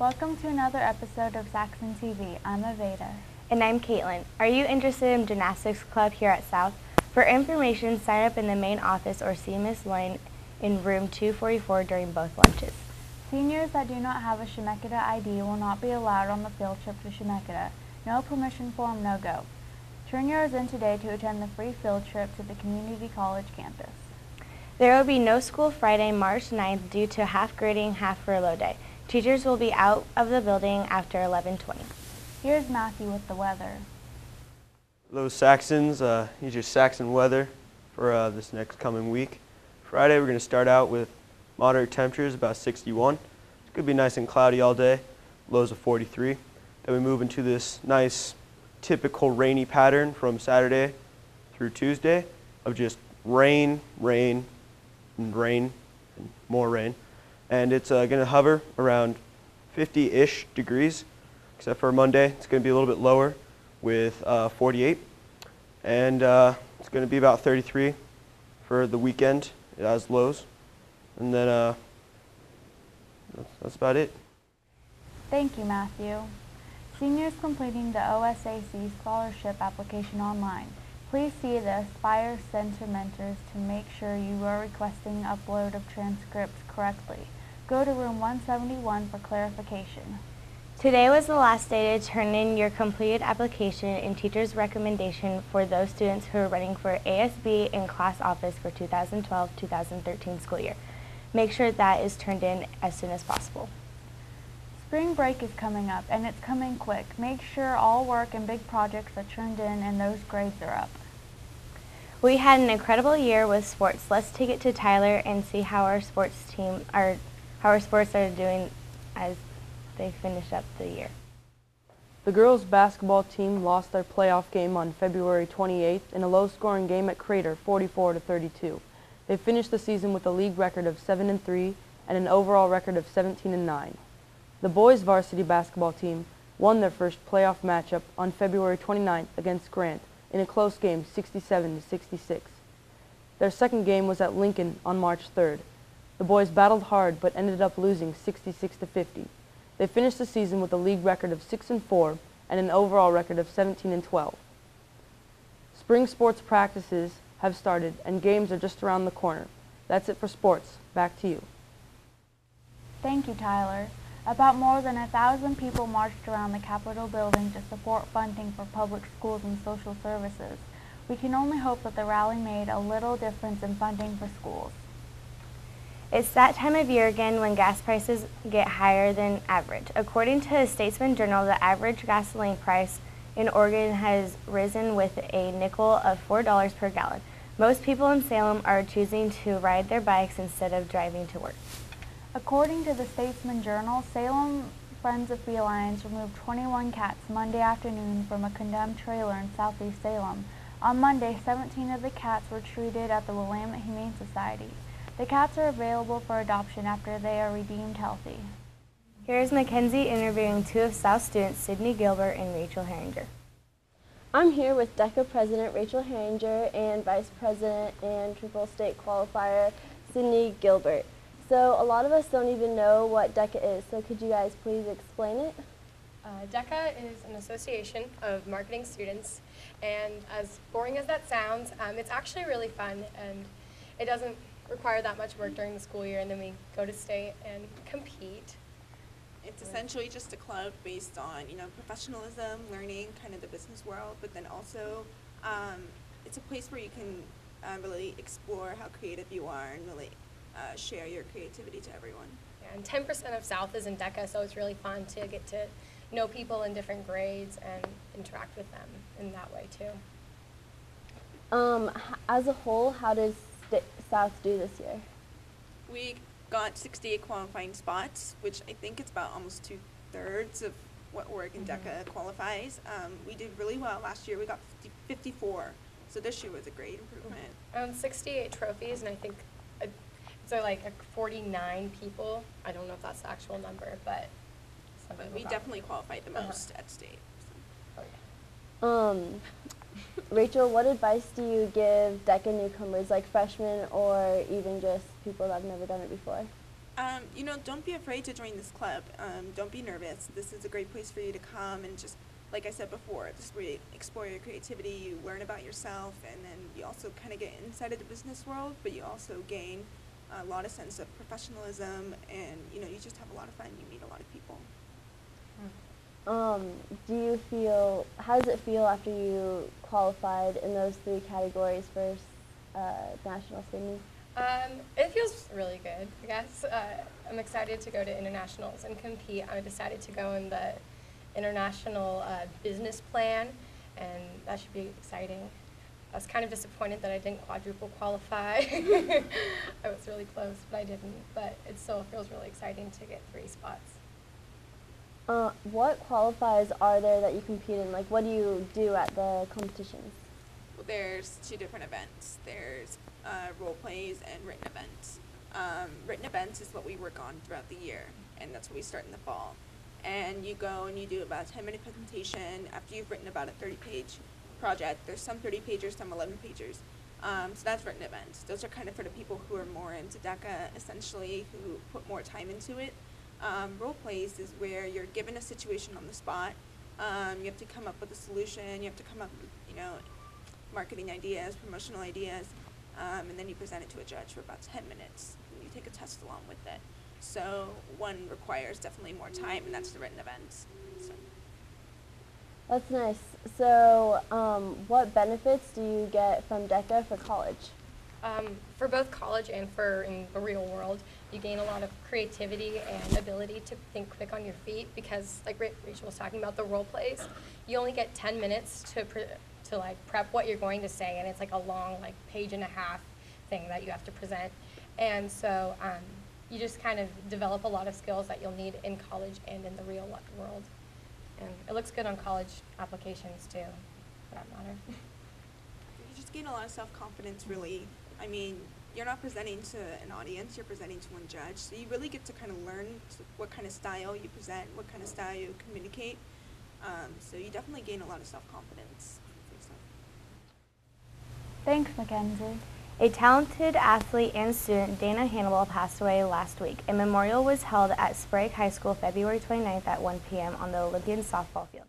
Welcome to another episode of SaxonTV. I'm Aveda. And I'm Caitlin. Are you interested in gymnastics club here at South? For information, sign up in the main office or see Miss Lane in room 244 during both lunches. Seniors that do not have a Chemeketa ID will not be allowed on the field trip to Chemeketa. No permission form, no go. Turn yours in today to attend the free field trip to the community college campus. There will be no school Friday, March 9th due to half grading, half furlough day. Teachers will be out of the building after 11:20. Here's Matthew with the weather. Hello Saxons, here's your Saxon weather for this next coming week. Friday we're going to start out with moderate temperatures, about 61. It's going to be nice and cloudy all day, lows of 43. Then we move into this nice typical rainy pattern from Saturday through Tuesday of just rain, rain, and rain, and more rain. And it's going to hover around 50-ish degrees, except for Monday. It's going to be a little bit lower with 48. And it's going to be about 33 for the weekend as lows. And then that's about it. Thank you, Matthew. Seniors completing the OSAC scholarship application online. Please see the Aspire Center mentors to make sure you are requesting upload of transcripts correctly. Go to room 171 for clarification. Today was the last day to turn in your completed application and teacher's recommendation for those students who are running for ASB and class office for 2012-2013 school year. Make sure that is turned in as soon as possible. Spring break is coming up, and it's coming quick. Make sure all work and big projects are turned in and those grades are up. We had an incredible year with sports. Let's take it to Tyler and see how our sports are doing as they finish up the year. The girls' basketball team lost their playoff game on February 28th in a low-scoring game at Crater, 44-32. They finished the season with a league record of 7-3 and an overall record of 17-9. The boys' varsity basketball team won their first playoff matchup on February 29th against Grant in a close game, 67-66. Their second game was at Lincoln on March 3rd. The boys battled hard but ended up losing 66-50. They finished the season with a league record of 6-4 and an overall record of 17-12. Spring sports practices have started and games are just around the corner. That's it for sports. Back to you. Thank you, Tyler. About more than 1,000 people marched around the Capitol building to support funding for public schools and social services. We can only hope that the rally made a little difference in funding for schools. It's that time of year again when gas prices get higher than average. According to the Statesman Journal, the average gasoline price in Oregon has risen with a nickel of $4 per gallon. Most people in Salem are choosing to ride their bikes instead of driving to work. According to the Statesman Journal, Salem Friends of Felines removed 21 cats Monday afternoon from a condemned trailer in southeast Salem. On Monday, 17 of the cats were treated at the Willamette Humane Society. The cats are available for adoption after they are redeemed healthy. Here's Mackenzie interviewing two of South students, Sydney Gilbert and Rachel Herringer. I'm here with DECA President Rachel Herringer and Vice President and Triple State Qualifier Sydney Gilbert. So a lot of us don't even know what DECA is, so could you guys please explain it? DECA is an association of marketing students, and as boring as that sounds, it's actually really fun, and it doesn't require that much work during the school year, and then we go to state and compete. It's essentially just a club based on, professionalism, learning kind of the business world, but then also it's a place where you can really explore how creative you are and really share your creativity to everyone. Yeah, and 10% of South is in DECA, so it's really fun to get to know people in different grades and interact with them in that way too. As a whole, how does South do this year? We got 68 qualifying spots, which I think it's about almost 2/3 of what Oregon DECA qualifies. We did really well last year. We got 54, so this year was a great improvement. 68 trophies, and I think so like 49 people. I don't know if that's the actual number, but we definitely qualified the most at state. So. Oh, yeah. Rachel, what advice do you give DECA newcomers, like freshmen or even just people that have never done it before? You know, don't be afraid to join this club. Don't be nervous. This is a great place for you to come and just, like I said before, just really explore your creativity. You learn about yourself, and then you also kind of get inside of the business world, but you also gain a lot of sense of professionalism, and you know, you just have a lot of fun. You meet a lot of people. How does it feel after you qualified in those 3 categories for national singing? It feels really good, I guess. I'm excited to go to internationals and compete. I decided to go in the international business plan, and that should be exciting. I was kind of disappointed that I didn't quadruple qualify. I was really close, but I didn't. But it still feels really exciting to get 3 spots. What qualifiers are there that you compete in? Like, what do you do at the competitions? Well, there's 2 different events. There's role plays and written events. Written events is what we work on throughout the year, and that's what we start in the fall. And you go and you do about a 10-minute presentation after you've written about a 30-page project. There's some 30-pagers, some 11-pagers. So that's written events. Those are kind of for the people who are more into DECA, essentially, who put more time into it. Role plays is where you're given a situation on the spot. You have to come up with a solution. You have to come up with, you know, marketing ideas, promotional ideas, and then you present it to a judge for about 10 minutes. And you take a test along with it. So one requires definitely more time, and that's the written events. So. That's nice. So what benefits do you get from DECA for college? For both college and for in the real world, you gain a lot of creativity and ability to think quick on your feet because, like Rachel was talking about, the role plays, you only get 10 minutes to prep what you're going to say, and it's like a long, like, 1.5 page thing that you have to present. And so you just kind of develop a lot of skills that you'll need in college and in the real world. And it looks good on college applications too, for that matter. You just gain a lot of self-confidence, really. I mean, you're not presenting to an audience, you're presenting to one judge. So you really get to kind of learn what kind of style you present, what kind of style you communicate. So you definitely gain a lot of self-confidence for yourself. Thanks, Mackenzie. A talented athlete and student, Dana Hannibal, passed away last week. A memorial was held at Sprague High School February 29th at 1 p.m. on the Olympian softball field.